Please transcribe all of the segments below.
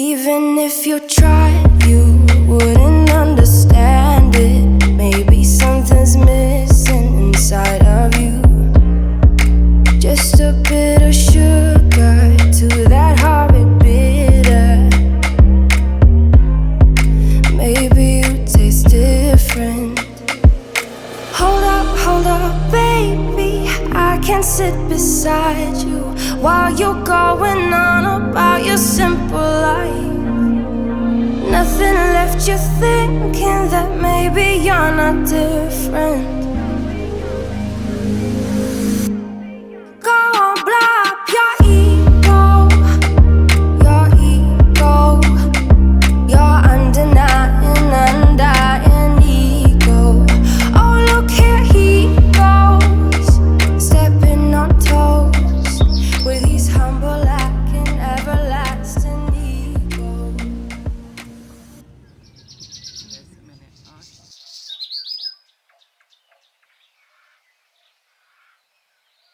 Even if you tried, you wouldn't understand it. Maybe something's missing inside of you. Just a bit of sugar to that horrid bitter. Maybe you taste different. Hold up, baby. I can sit beside you while you're going on about your simple life. Nothing left you thinking that maybe you're not different. Go on, blow up your ego. Your ego. Your undenying, undying ego. Oh, look here he goes, stepping on toes with his humble lack and everlasting ego.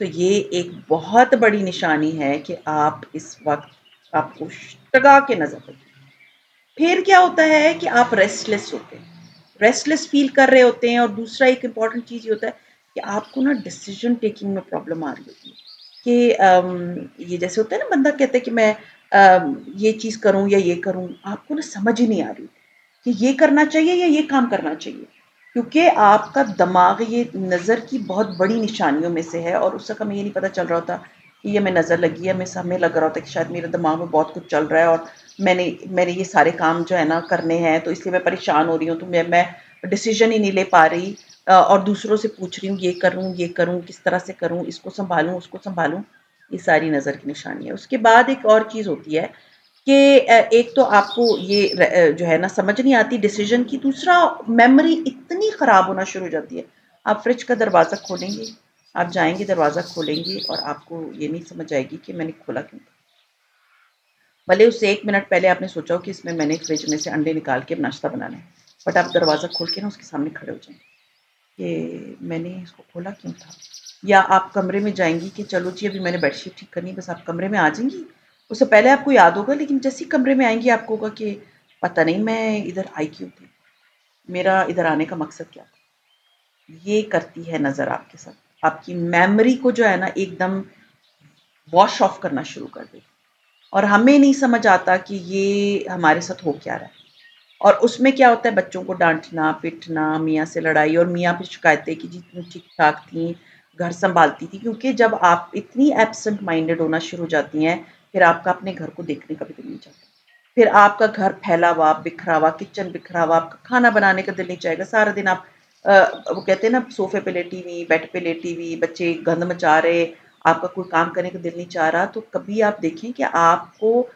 سو یہ ایک بہت بڑی نشانی ہے کہ آپ اس وقت آپ کو ٹگا کے نظر لگے. پھر کیا ہوتا ہے کہ آپ ریسٹ لیس ہوتے ہیں، ریسٹ لیس فیل کر رہے ہوتے ہیں. اور دوسرا ایک امپورٹنٹ چیز یہ ہوتا ہے کہ آپ کو نا ڈیسیجن ٹیکنگ میں پرابلم آ رہی ہوتی ہے کہ یہ جیسے ہوتا ہے نا، بندہ کہتا ہے کہ میں یہ چیز کروں یا یہ کروں، آپ کو نا سمجھ ہی نہیں آ رہی کہ یہ کرنا چاہیے یا یہ کام کرنا چاہیے. کیونکہ آپ کا دماغ یہ نظر کی بہت بڑی نشانیوں میں سے ہے، اور اس وقت ہمیں یہ نہیں پتہ چل رہا ہوتا کہ یہ میں نظر لگی ہے. ہمیں لگ رہا ہوتا ہے کہ شاید میرے دماغ میں بہت کچھ چل رہا ہے، اور میں نے یہ سارے کام جو ہے نا کرنے ہیں، تو اس لیے میں پریشان ہو رہی ہوں، تو میں ڈیسیژن ہی نہیں لے پا رہی، اور دوسروں سے پوچھ رہی ہوں یہ کروں کس طرح سے کروں، اس کو سنبھالوں اس کو سنبھالوں. یہ ساری نظر کی نشانی ہے. اس کے بعد ایک اور چیز ہوتی ہے کہ ایک تو آپ کو یہ جو ہے نا سمجھ نہیں آتی ڈیسیژن کی، دوسرا میموری اتنی خراب ہونا شروع ہو جاتی ہے. آپ فریج کا دروازہ کھولیں گے، آپ جائیں گے دروازہ کھولیں گے اور آپ کو یہ نہیں سمجھ آئے گی کہ میں نے کھولا کیوں تھا. بھلے اس سے 1 منٹ پہلے آپ نے سوچا ہو کہ اس میں نے فریج میں سے انڈے نکال کے ناشتہ بنانا ہے، بٹ آپ دروازہ کھول کے نا اس کے سامنے کھڑے ہو جائیں گے کہ میں نے اس کو کھولا کیوں تھا. یا آپ کمرے میں جائیں گی کہ چلو جی ابھی میں نے بیڈ شیٹ ٹھیک کرنی ہے، بس آپ کمرے میں آ جائیں گی. اس سے پہلے آپ کو یاد ہوگا، لیکن جیسے ہی کمرے میں آئیں گی آپ کو ہوگا کہ پتہ نہیں میں ادھر آئی کیوں تھی، میرا ادھر آنے کا مقصد کیا تھا. یہ کرتی ہے نظر آپ کے ساتھ، آپ کی میموری کو جو ہے نا ایک دم واش آف کرنا شروع کر دے. اور ہمیں نہیں سمجھ آتا کہ یہ ہمارے ساتھ ہو کیا رہا ہے. اور اس میں کیا ہوتا ہے، بچوں کو ڈانٹنا پیٹنا، میاں سے لڑائی، اور میاں پہ شکایتیں کہ جی تم ٹھیک ٹھاک تھیں، گھر سنبھالتی تھی. کیونکہ جب آپ اتنی ایبسنٹ مائنڈیڈ ہونا شروع ہو جاتی ہیں، پھر آپ کا اپنے گھر کو دیکھنے کا بھی دل نہیں چاہتا. پھر آپ کا گھر پھیلا ہوا بکھرا ہوا، کچن بکھرا ہوا، آپ کا کھانا بنانے کا دل نہیں چاہے گا. سارا دن آپ وہ کہتے ہیں نا صوفے پہ لیٹی ہوئی، بیڈ پہ لیٹی ہوئی، بچے گند مچا رہے، آپ کا کوئی کام کرنے کا دل نہیں چاہ رہا. تو کبھی آپ دیکھیں کہ آپ کو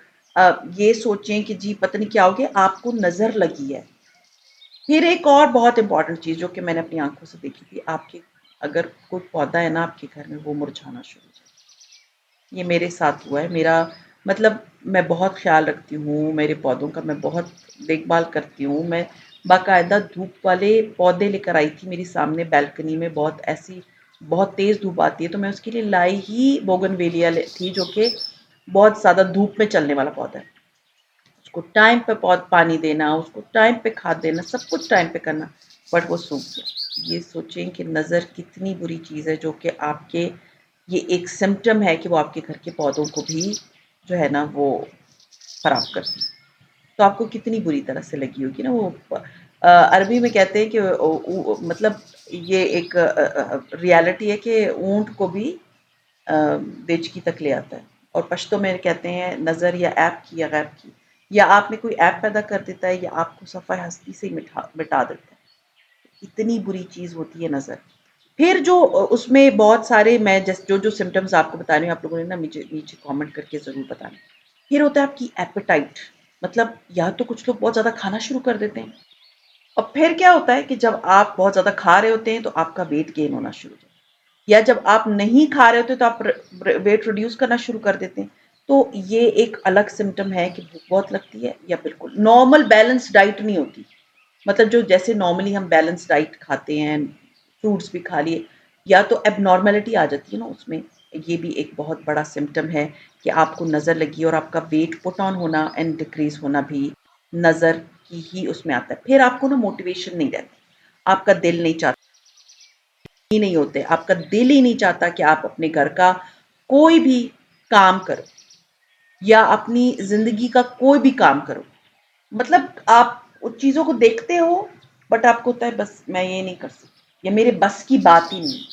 یہ سوچیں کہ جی پتہ نہیں کیا ہو گیا، آپ کو نظر لگی ہے. پھر ایک اور بہت امپورٹنٹ چیز جو کہ میں نے اپنی آنکھوں سے دیکھی تھی، آپ کے اگر کوئی پودا ہے نا آپ کے گھر میں، وہ مرجھانا شروع ہو جائے. یہ میرے ساتھ ہوا ہے. میرا مطلب میں بہت خیال رکھتی ہوں میرے پودوں کا، میں بہت دیکھ بھال کرتی ہوں. میں باقاعدہ دھوپ والے پودے لے کر آئی تھی میری سامنے بالکنی میں. بہت تیز دھوپ آتی ہے، تو میں اس کے لیے لائی ہی بوگن ویلیا تھی، جو کہ بہت زیادہ دھوپ میں چلنے والا پودا ہے. اس کو ٹائم پہ پانی دینا، اس کو ٹائم پہ کھاد دینا، سب کچھ ٹائم پہ کرنا، بٹ وہ سوکھ گیا. یہ سوچیں کہ نظر کتنی بری چیز ہے، جو کہ آپ کے یہ ایک سمٹم ہے کہ وہ آپ کے گھر کے پودوں کو بھی جو ہے نا وہ خراب کرتی. تو آپ کو کتنی بری طرح سے لگی ہوگی نا. وہ عربی میں کہتے ہیں کہ مطلب یہ ایک ریالٹی ہے کہ اونٹ کو بھی بیچکی تک لے آتا ہے. اور پشتوں میں کہتے ہیں نظر یا ایپ کی یا غیب کی، یا آپ نے کوئی ایپ پیدا کر دیتا ہے یا آپ کو صفحہ ہستی سے مٹا دیتا ہے. اتنی بری چیز ہوتی ہے نظر. پھر جو اس میں بہت سارے میں جو سمٹمز آپ کو بتا رہی ہوں، آپ لوگوں نے نا نیچے کامنٹ کر کے ضرور بتانا. پھر ہوتا ہے آپ کی ایپیٹائٹ، مطلب یا تو کچھ لوگ بہت زیادہ کھانا شروع کر دیتے ہیں، اور پھر کیا ہوتا ہے کہ جب آپ بہت زیادہ کھا رہے ہوتے ہیں تو آپ کا ویٹ گین ہونا شروع ہو جاتا ہے. یا جب آپ نہیں کھا رہے ہوتے تو آپ ویٹ ریڈیوس کرنا شروع کر دیتے ہیں. تو یہ ایک الگ سمٹم ہے کہ بھوک بہت لگتی ہے، یا بالکل نارمل بیلنس ڈائٹ نہیں ہوتی. مطلب جو جیسے نارملی ہم بیلنس ڈائٹ کھاتے ہیں، فروٹس بھی کھا لیے، یا تو اب نارملٹی آ جاتی ہے نا اس میں. یہ بھی ایک بہت بڑا سمٹم ہے کہ آپ کو نظر لگی، اور آپ کا ویٹ پٹ آن ہونا اینڈ ڈکریز ہونا بھی نظر کی ہی اس میں آتا ہے. پھر آپ کو نا موٹیویشن نہیں رہتی، آپ کا دل نہیں چاہتا ہی نہیں ہوتے، آپ کا دل ہی نہیں چاہتا کہ آپ اپنے گھر کا کوئی بھی کام کرو یا اپنی زندگی کا کوئی بھی کام کرو. مطلب آپ ان چیزوں کو دیکھتے ہو، بٹ آپ کو ہوتا ہے بس میں یہ نہیں کر سکتی، یا میرے بس کی بات ہی نہیں.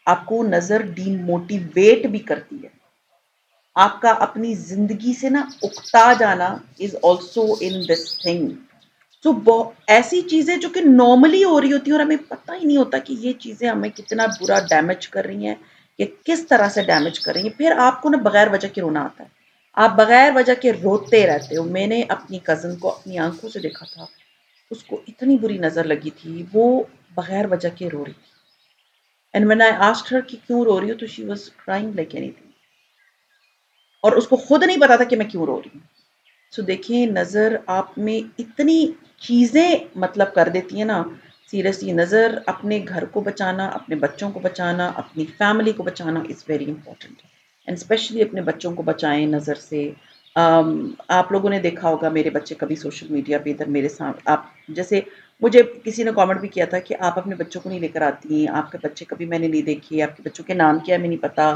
آپ کو نظر ڈی موٹیویٹ بھی کرتی ہے. آپ کا اپنی زندگی سے نا اکتا جانا is also in this thing. تو ایسی چیزیں جو کہ نارملی ہو رہی ہوتی ہیں، اور ہمیں پتہ ہی نہیں ہوتا کہ یہ چیزیں ہمیں کتنا برا ڈیمیج کر رہی ہیں، کہ کس طرح سے ڈیمیج کر رہی ہیں. پھر آپ کو نا بغیر وجہ کے رونا آتا ہے، آپ بغیر وجہ کے روتے رہتے ہو. میں نے اپنی کزن کو اپنی آنکھوں سے دیکھا تھا، اس کو اتنی بری نظر لگی تھی، وہ بغیر وجہ کے رو رہی تھی. اینڈ وین آئی آسکڈ ہر کہ کیوں رو رہی ہو، تو she was crying like any thing. اور اس کو خود نہیں پتا تھا کہ میں کیوں رو رہی ہوں. سو دیکھیں نظر آپ میں اتنی چیزیں مطلب کر دیتی ہیں نا. سیریسلی نظر اپنے گھر کو بچانا، اپنے بچوں کو بچانا، اپنی فیملی کو بچانا is very important, and especially اپنے بچوں کو بچائیں نظر سے۔ آپ لوگوں نے دیکھا ہوگا میرے بچے کبھی سوشل میڈیا پہ ادھر میرے سامنے، آپ جیسے مجھے کسی نے کامنٹ بھی کیا تھا کہ آپ اپنے بچوں کو نہیں لے کر آتی ہیں، آپ کے بچے کبھی میں نے نہیں دیکھے، آپ کے بچوں کے نام کیا ہے ہمیں نہیں پتا۔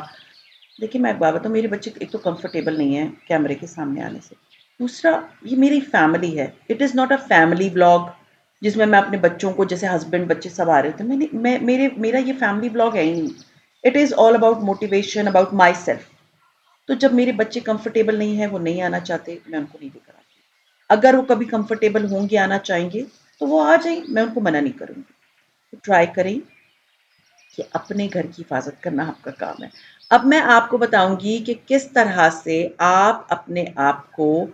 دیکھیے میں ایک بات بتاؤں، میرے بچے ایک تو کمفرٹیبل نہیں ہیں کیمرے کے سامنے آنے سے، دوسرا یہ میری فیملی ہے، it is not a family blog جس میں اپنے بچوں کو جیسے ہسبینڈ بچے سب آ رہے تھے، میرا یہ فیملی بلاگ ہے ہی نہیں، it is all about motivation about my self. تو جب میرے بچے کمفرٹیبل نہیں ہیں، وہ نہیں آنا چاہتے، میں ان کو نہیں لے کر آتی۔ اگر وہ کبھی کمفرٹیبل ہوں گے، آنا چاہیں گے تو وہ آ جائیں، میں ان کو منع نہیں کروں گی۔ ٹرائی کریں کہ اپنے گھر کی حفاظت کرنا آپ کا کام ہے۔ اب میں آپ کو بتاؤں گی کہ کس طرح سے آپ اپنے آپ کو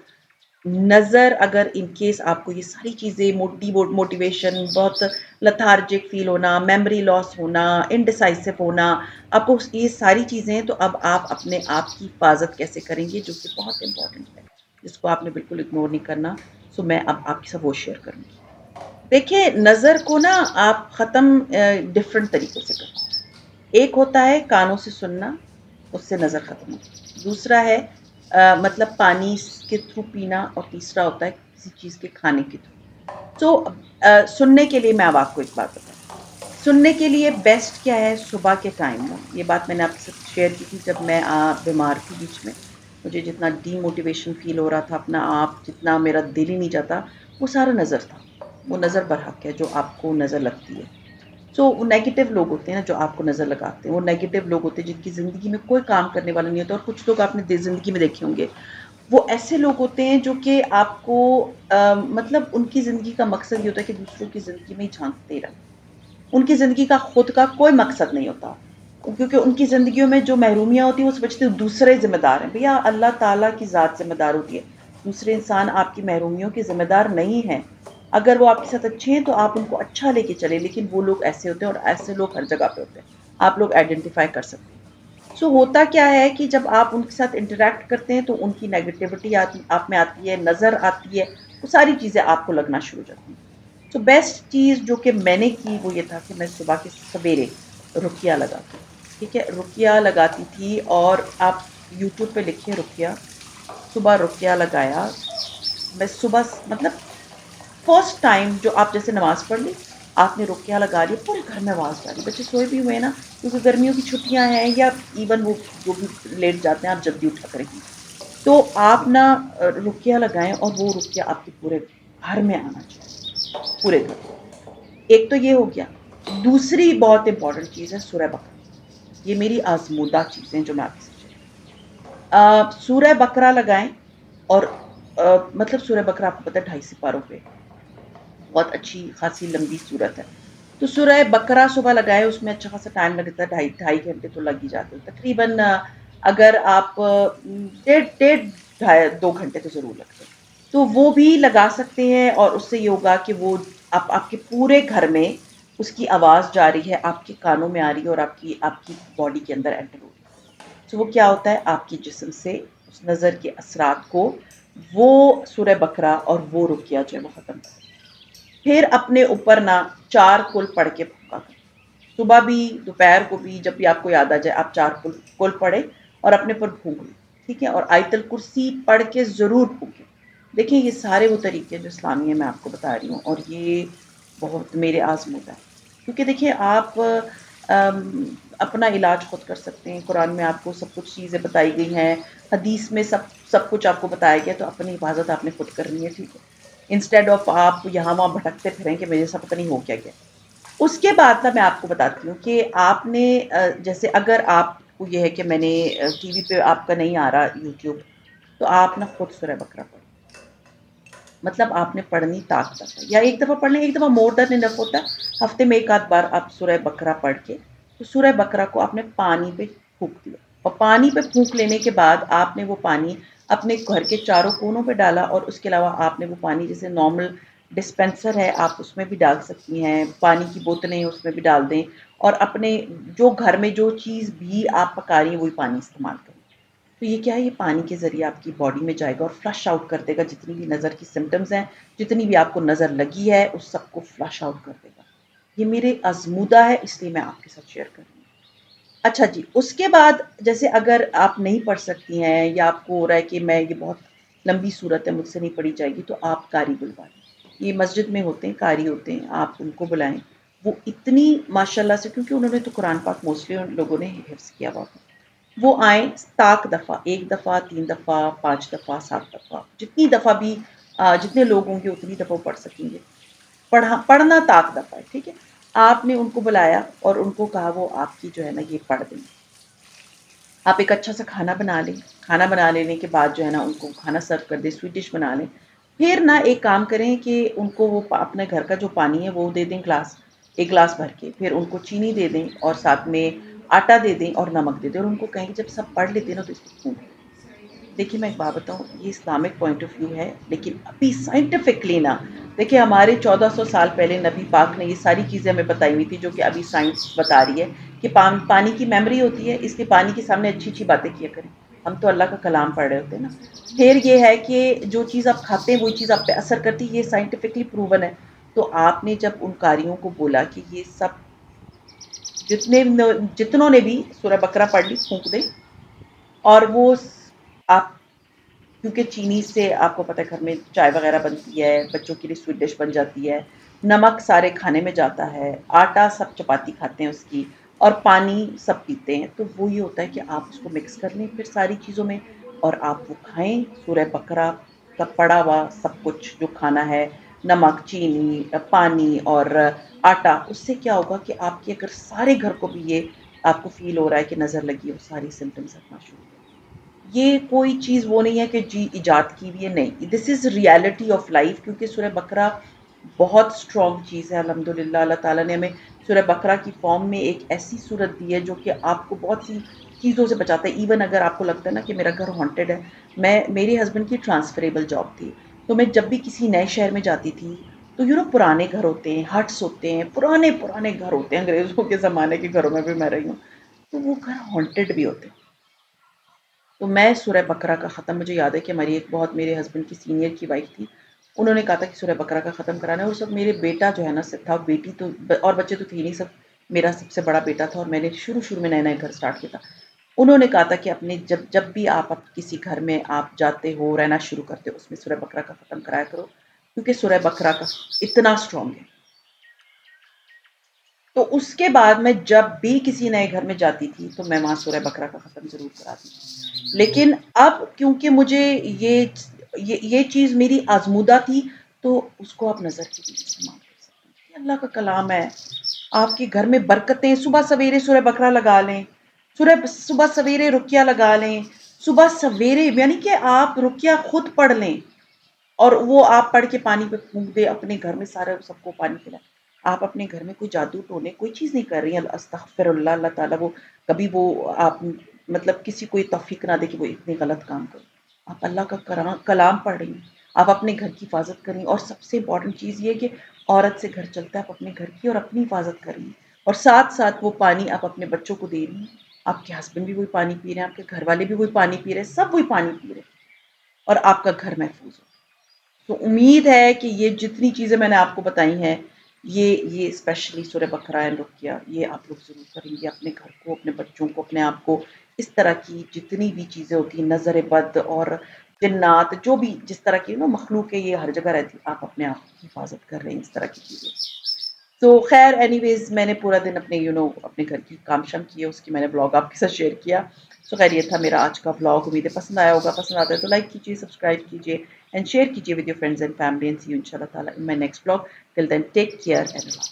نظر، اگر ان کیس آپ کو یہ ساری چیزیں موٹیویشن، بہت لتھارجک فیل ہونا، میموری لاس ہونا، انڈیسائسو ہونا، آپ کو یہ ساری چیزیں ہیں، تو اب آپ اپنے آپ کی حفاظت کیسے کریں گے، جو کہ بہت امپورٹنٹ ہے، جس کو آپ نے بالکل اگنور نہیں کرنا۔ سو میں اب آپ کے ساتھ وہ شیئر کروں گی۔ دیکھیں نظر کو نا آپ ختم ڈفرینٹ طریقوں سے کریں۔ ایک ہوتا ہے کانوں سے سننا، اس سے نظر ختم ہوتی، دوسرا ہے مطلب پانی کے تھرو پینا، اور تیسرا ہوتا ہے کسی چیز کے کھانے کے تھرو۔ تو سننے کے لیے میں اب آپ کو ایک بات بتاؤں، سننے کے لیے بیسٹ کیا ہے، صبح کے ٹائم میں، یہ بات میں نے آپ کے ساتھ شیئر کی تھی جب میں بیمار تھی بیچ میں، مجھے جتنا ڈی موٹیویشن فیل ہو رہا تھا اپنا آپ، جتنا میرا دل ہی نہیں چاہتا، وہ سارا نظر تھا، وہ نظر برحق ہے جو آپ کو نظر لگتی ہے۔ وہ نیگیٹو لوگ ہوتے ہیں نا جو آپ کو نظر لگاتے ہیں، وہ نیگیٹو لوگ ہوتے ہیں جن کی زندگی میں کوئی کام کرنے والا نہیں ہوتا، اور کچھ لوگ آپ نے زندگی میں دیکھے ہوں گے، وہ ایسے لوگ ہوتے ہیں جو کہ آپ کو مطلب ان کی زندگی کا مقصد یہ ہوتا ہے کہ دوسروں کی زندگی میں ہی جھانکتے رہیں، ان کی زندگی کا خود کا کوئی مقصد نہیں ہوتا، کیونکہ ان کی زندگیوں میں جو محرومیاں ہوتی ہیں وہ سمجھتے ہیں دوسرے ذمہ دار ہیں۔ بھیا اللہ تعالیٰ کی ذات ذمہ دار ہوتی ہے، دوسرے انسان آپ کی محرومیوں کے ذمہ دار نہیں ہیں۔ اگر وہ آپ کے ساتھ اچھے ہیں تو آپ ان کو اچھا لے کے چلیں، لیکن وہ لوگ ایسے ہوتے ہیں، اور ایسے لوگ ہر جگہ پہ ہوتے ہیں، آپ لوگ آئیڈینٹیفائی کر سکتے ہیں۔ ہوتا کیا ہے کہ جب آپ ان کے ساتھ انٹریکٹ کرتے ہیں تو ان کی نیگیٹیوٹی آپ میں آتی ہے، نظر آتی ہے، وہ ساری چیزیں آپ کو لگنا شروع ہو جاتی ہیں۔ بیسٹ چیز جو کہ میں نے کی وہ یہ تھا کہ میں صبح کے سویرے رقیہ لگاتی تھی، ٹھیک ہے، رقیہ لگاتی تھی، اور آپ یوٹیوب پہ لکھیں رقیہ، صبح رقیہ لگایا میں صبح، مطلب فرسٹ ٹائم جو آپ جیسے نماز پڑھ لی، آپ نے رقیہ لگا لی، پورے گھر میں آواز جا رہی، بچے سوئے بھی ہوئے ہیں نا، کیونکہ گرمیوں کی چھٹیاں ہیں، یا ایون وہ جو بھی لیٹ جاتے ہیں آپ جلدی اٹھا کریں، تو آپ نا رقیہ لگائیں، اور وہ رقیہ آپ کے پورے گھر میں آنا چاہیے، پورے گھر میں۔ ایک تو یہ ہو گیا، دوسری بہت امپورٹنٹ چیز ہے سورہ بقرہ، یہ میری آزمودہ چیزیں جو میں آپ کے ساتھ شیئر سورہ بقرہ لگائیں، اور مطلب سورہ بقرہ آپ کو پتہ ہے 250 پاروں پہ، بہت اچھی خاصی لمبی صورت ہے، تو سورہ بقرہ صبح لگائے، اس میں اچھا خاصا ٹائم لگتا ہے، ڈھائی گھنٹے تو لگ ہی جاتے ہیں تقریباً، اگر آپ ڈیڑھ 2 گھنٹے تو ضرور لگتے ہیں، تو وہ بھی لگا سکتے ہیں، اور اس سے یہ ہوگا کہ وہ آپ کے پورے گھر میں اس کی آواز جا رہی ہے، آپ کے کانوں میں آ رہی ہے، اور آپ کی باڈی کے اندر انٹر ہو رہی ہے، تو وہ کیا ہوتا ہے آپ کی جسم سے اس نظر کے اثرات کو وہ سورہ بقرہ اور وہ رقیہ جو ہے وہ ختم کر، پھر اپنے اوپر نہ 4 کل پڑھ کے پھونکا کریں، صبح بھی دوپہر کو بھی، جب بھی آپ کو یاد آ جائے آپ 4 کل پڑھیں اور اپنے پر پھونک لیں، ٹھیک ہے، اور آیت الکرسی پڑھ کے ضرور پھونکیں۔ دیکھیں یہ سارے وہ طریقے جو اسلامی ہیں میں آپ کو بتا رہی ہوں، اور یہ بہت میرے آزمودہ ہے، کیونکہ دیکھیں آپ اپنا علاج خود کر سکتے ہیں، قرآن میں آپ کو سب کچھ چیزیں بتائی گئی ہیں، حدیث میں سب کچھ آپ کو بتایا گیا، تو اپنی حفاظت آپ نے خود کرنی ہے، ٹھیک ہے، انسٹیڈ آف آپ یہاں وہاں بھٹکتے پھریں کہ میرے ساتھ پتہ نہیں ہو کیا گیا۔ اس کے بعد میں آپ کو بتاتی ہوں کہ آپ نے جیسے اگر آپ کو یہ ہے کہ میں نے ٹی وی پہ آپ کا نہیں آ رہا یوٹیوب، تو آپ نا خود سورہ بقرہ پڑھیں، مطلب آپ نے پڑھنی طاقت تک، یا ایک دفعہ پڑھ لیں، ایک دفعہ مور دین انف ہوتا ہے، ہفتے میں ایک آدھ بار آپ سورہ بقرہ پڑھ کے، تو سورہ بقرہ کو آپ نے پانی پہ پھونک دیا، اور پانی پہ پھونک لینے کے بعد آپ نے وہ پانی اپنے گھر کے چاروں کونوں پہ ڈالا، اور اس کے علاوہ آپ نے وہ پانی جیسے نارمل ڈسپینسر ہے آپ اس میں بھی ڈال سکتی ہیں، پانی کی بوتلیں اس میں بھی ڈال دیں، اور اپنے جو گھر میں جو چیز بھی آپ پکا رہی ہیں وہی پانی استعمال کریں، تو یہ کیا ہے، یہ پانی کے ذریعے آپ کی باڈی میں جائے گا اور فلش آؤٹ کر دے گا جتنی بھی نظر کی سمٹمز ہیں، جتنی بھی آپ کو نظر لگی ہے اس سب کو فلش آؤٹ کر دے گا۔ یہ میرے آزمودہ ہے، اس لیے میں آپ کے ساتھ شیئر کر رہی ہوں۔ اچھا جی، اس کے بعد جیسے اگر آپ نہیں پڑھ سکتی ہیں یا آپ کو ہو رہا ہے کہ میں یہ بہت لمبی صورت ہے، مجھ سے نہیں پڑھی جائے گی، تو آپ قاری بلوا لیں۔ یہ مسجد میں ہوتے ہیں، قاری ہوتے ہیں، آپ ان کو بلائیں۔ وہ اتنی ماشاءاللہ سے، کیونکہ انہوں نے تو قرآن پاک موسٹلی ان لوگوں نے حفظ کیا ہوا ہوتا ہے، وہ آئیں طاق دفعہ، 1 دفعہ، 3 دفعہ، 5 دفعہ، 7 دفعہ، جتنی دفعہ بھی جتنے لوگ ہوں گے اتنی دفعہ وہ پڑھ سکیں گے۔ پڑھنا طاق دفعہ ہے، ٹھیک ہے؟ آپ نے ان کو بلایا اور ان کو کہا وہ آپ کی جو ہے نا یہ پڑھ دیں۔ آپ ایک اچھا سا کھانا بنا لیں، کھانا بنا لینے کے بعد جو ہے نا ان کو کھانا سرو کر دیں، سویٹ ڈش بنا لیں۔ پھر نا ایک کام کریں کہ ان کو وہ اپنے گھر کا جو پانی ہے وہ دے دیں گلاس، 1 گلاس بھر کے، پھر ان کو چینی دے دیں اور ساتھ میں آٹا دے دیں اور نمک دے دیں، اور ان کو کہیں کہ جب سب پڑھ لیتے ہیں نا تو اس کو پھونک دیں۔ دیکھیے میں ایک بات بتاؤں، یہ اسلامک پوائنٹ آف ویو ہے، لیکن ابھی سائنٹیفکلی نا، دیکھیے ہمارے 1400 سال پہلے نبی پاک نے یہ ساری چیزیں ہمیں بتائی ہوئی تھی جو کہ ابھی سائنس بتا رہی ہے کہ پانی کی میموری ہوتی ہے، اس لیے پانی کے سامنے اچھی اچھی باتیں کیا کریں۔ ہم تو اللہ کا کلام پڑھ رہے ہوتے ہیں نا۔ پھر یہ ہے کہ جو چیز آپ کھاتے ہیں وہی چیز آپ پہ اثر کرتی ہے، یہ سائنٹیفکلی پروون ہے۔ تو آپ نے جب ان قاریوں کو بولا کہ یہ سب جتنوں نے بھی سورہ بقرہ پڑھ لی پھونک دیں، اور وہ آپ، کیونکہ چینی سے آپ کو پتہ ہے گھر میں چائے وغیرہ بنتی ہے، بچوں کے لیے سویٹ ڈش بن جاتی ہے، نمک سارے کھانے میں جاتا ہے، آٹا سب چپاتی کھاتے ہیں اس کی، اور پانی سب پیتے ہیں، تو وہ یہ ہوتا ہے کہ آپ اس کو مکس کر لیں پھر ساری چیزوں میں، اور آپ وہ کھائیں۔ سورہ بقرہ کا پڑا ہوا سب کچھ جو کھانا ہے، نمک، چینی، پانی اور آٹا، اس سے کیا ہوگا کہ آپ کے اگر سارے گھر کو بھی یہ آپ کو فیل ہو رہا ہے کہ نظر لگی ہے، وہ ساری سمٹمز ہٹنا شروع ہو گئے۔ یہ کوئی چیز وہ نہیں ہے کہ جی ایجاد کی ہوئی ہے، نہیں، دس از ریالٹی آف لائف، کیونکہ سورہ بقرہ بہت اسٹرانگ چیز ہے۔ الحمدللہ اللہ تعالیٰ نے ہمیں سورہ بقرہ کی فارم میں ایک ایسی صورت دی ہے جو کہ آپ کو بہت سی چیزوں سے بچاتا ہے۔ ایون اگر آپ کو لگتا ہے نا کہ میرا گھر ہانٹیڈ ہے، میرے ہسبینڈ کی ٹرانسفریبل جاب تھی، تو میں جب بھی کسی نئے شہر میں جاتی تھی تو پرانے گھر ہوتے ہیں، ہٹس ہوتے ہیں، پرانے پرانے گھر ہوتے ہیں، انگریزوں کے زمانے کے گھروں میں بھی میں رہی ہوں، تو وہ گھر ہانٹیڈ بھی ہوتے ہیں۔ تو میں سورہ بقرہ کا ختم، مجھے یاد ہے کہ ہماری ایک بہت میرے ہسبینڈ کی سینئر کی وائف تھی، انہوں نے کہا تھا کہ سورہ بقرہ کا ختم کرانا ہے، اور سب میرے بیٹا جو ہے نا تھا، بیٹی تو اور بچے تو تھے نہیں، سب میرا سب سے بڑا بیٹا تھا، اور میں نے شروع میں نئے نئے گھر سٹارٹ کیا تھا۔ انہوں نے کہا تھا کہ اپنے جب بھی آپ کسی گھر میں آپ جاتے ہو، رہنا شروع کرتے ہو، اس میں سورہ بقرہ کا ختم کرایا کرو، کیونکہ سورہ بقرہ کا اتنا اسٹرانگ ہے۔ تو اس کے بعد میں جب بھی کسی نئے گھر میں جاتی تھی تو میں وہاں سورہ بقرہ کا ختم ضرور کراتی تھی، لیکن اب کیونکہ مجھے یہ چیز میری آزمودہ تھی، تو اس کو آپ نظر کے لیے استعمال کر سکتے ہیں۔ یہ اللہ کا کلام ہے، آپ کے گھر میں برکتیں، صبح سویرے سورہ بقرہ لگا لیں، صبح سویرے رقیہ لگا لیں، صبح سویرے یعنی کہ آپ رقیہ خود پڑھ لیں، اور وہ آپ پڑھ کے پانی پہ پھونک دے، اپنے گھر میں سارے سب کو پانی پلائیں۔ آپ اپنے گھر میں کوئی جادو ٹونے کوئی چیز نہیں کر رہی ہیں، استغفر اللہ، اللہ تعالیٰ وہ کبھی وہ آپ مطلب کسی کو یہ توفیق نہ دے کہ وہ اتنے غلط کام کرے۔ آپ اللہ کا کلام پڑھ رہی ہیں، آپ اپنے گھر کی حفاظت کریں، اور سب سے امپورٹنٹ چیز یہ کہ عورت سے گھر چلتا ہے، آپ اپنے گھر کی اور اپنی حفاظت کریں، اور ساتھ ساتھ وہ پانی آپ اپنے بچوں کو دے رہی ہیں، آپ کے ہسبینڈ بھی وہی پانی پی رہے ہیں، آپ کے گھر والے بھی وہی پانی پی رہے ہیں، سب وہی پانی پی رہے ہیں، اور آپ کا گھر محفوظ ہو۔ تو امید ہے کہ یہ جتنی چیزیں میں نے آپ کو بتائی ہیں، یہ اسپیشلی سورہ بقرہ اینڈ رقیہ، یہ آپ لوگ ضرور کریں گے، اپنے گھر کو، اپنے بچوں کو، اپنے آپ کو، اس طرح کی جتنی بھی چیزیں ہوتی ہیں، نظر بد اور جنات، جو بھی جس طرح کی مخلوق ہے، یہ ہر جگہ رہتی، آپ اپنے آپ کی حفاظت کر رہے ہیں اس طرح کی چیزوں سے۔ تو خیر اینی ویز، میں نے پورا دن اپنے اپنے گھر کی کام شام کیے، اس کی میں نے بلاگ آپ کے ساتھ شیئر کیا۔ سو خیر یہ تھا میرا آج کا بلاگ، امید ہے پسند آیا ہوگا، پسند آتا ہے تو لائک کیجیے، سبسکرائب کیجیے اینڈ شیئر کیجیے with your friends and family, and see you انشاءاللہ تعالیٰ in my next blog. Till then take care and Allah.